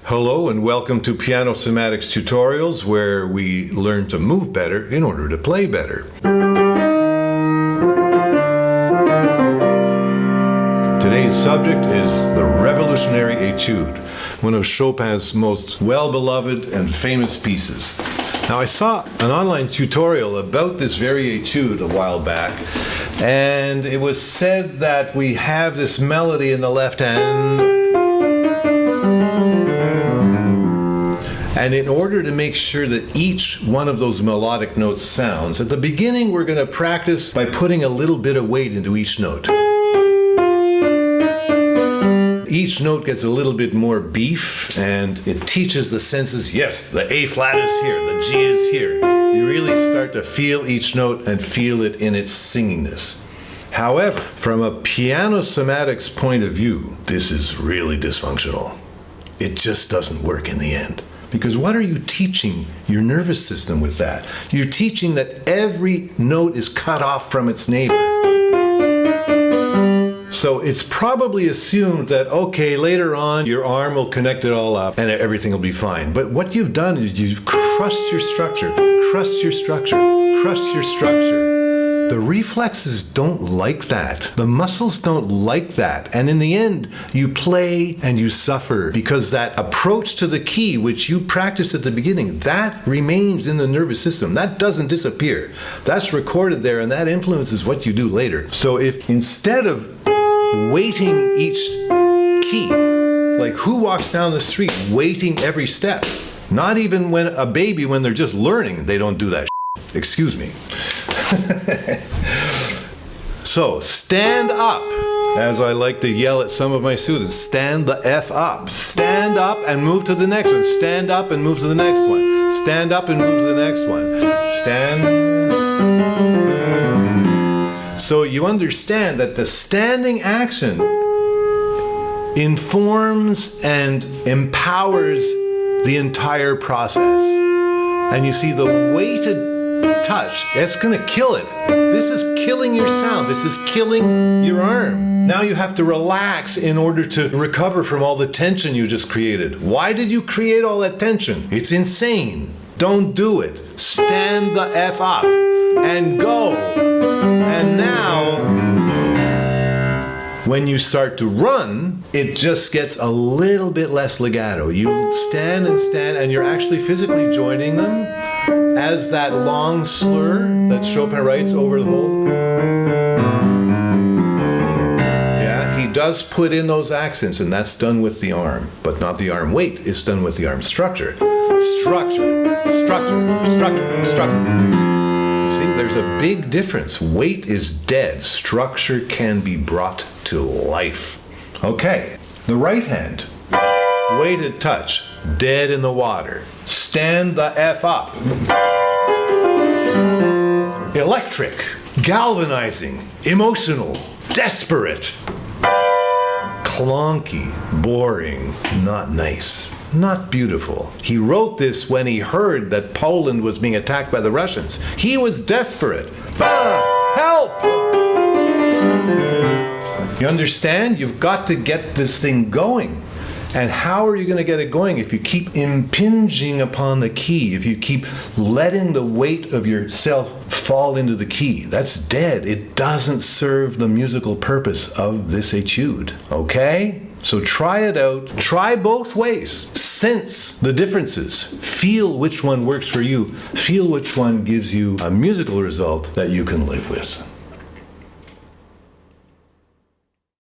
Hello and welcome to Piano Somatics Tutorials, where we learn to move better in order to play better. Today's subject is the revolutionary Etude, one of Chopin's most well-beloved and famous pieces. Now, I saw an online tutorial about this very Etude a while back, and it was said that we have this melody in the left hand, and in order to make sure that each one of those melodic notes sounds, at the beginning we're going to practice by putting a little bit of weight into each note. Each note gets a little bit more beef, and it teaches the senses, yes, the A flat is here, the G is here. You really start to feel each note and feel it in its singingness. However, from a piano somatics point of view, this is really dysfunctional. It just doesn't work in the end. Because what are you teaching your nervous system with that? You're teaching that every note is cut off from its neighbor. So it's probably assumed that, okay, later on your arm will connect it all up and everything will be fine. But what you've done is you've crushed your structure, crushed your structure, crushed your structure. The reflexes don't like that. The muscles don't like that. And in the end, you play and you suffer because that approach to the key, which you practiced at the beginning, that remains in the nervous system. That doesn't disappear. That's recorded there, and that influences what you do later. So if instead of weighting each key, like who walks down the street weighting every step? Not even when a baby, when they're just learning, they don't do that. Excuse me. So, stand up, as I like to yell at some of my students, stand the F up. Stand up and move to the next one. Stand up and move to the next one. Stand up and move to the next one. Stand. So you understand that the standing action informs and empowers the entire process. And you see the weighted touch, it's going to kill it. This is killing your sound. This is killing your arm. Now you have to relax in order to recover from all the tension you just created. Why did you create all that tension? It's insane. Don't do it. Stand the F up and go. And now, when you start to run, it just gets a little bit less legato. You stand, and you're actually physically joining them as that long slur that Chopin writes over the whole. Yeah, he does put in those accents, and that's done with the arm, but not the arm weight. It's done with the arm structure. Structure, structure, structure, structure. See, there's a big difference. Weight is dead. Structure can be brought to life. Okay, the right hand. Weighted touch. Dead in the water. Stand the F up. Electric. Galvanizing. Emotional. Desperate. Clunky. Boring. Not nice. Not beautiful. He wrote this when he heard that Poland was being attacked by the Russians. He was desperate. Help! You understand? You've got to get this thing going. And how are you going to get it going if you keep impinging upon the key, if you keep letting the weight of yourself fall into the key? That's dead. It doesn't serve the musical purpose of this etude. Okay? So try it out. Try both ways. Sense the differences. Feel which one works for you. Feel which one gives you a musical result that you can live with.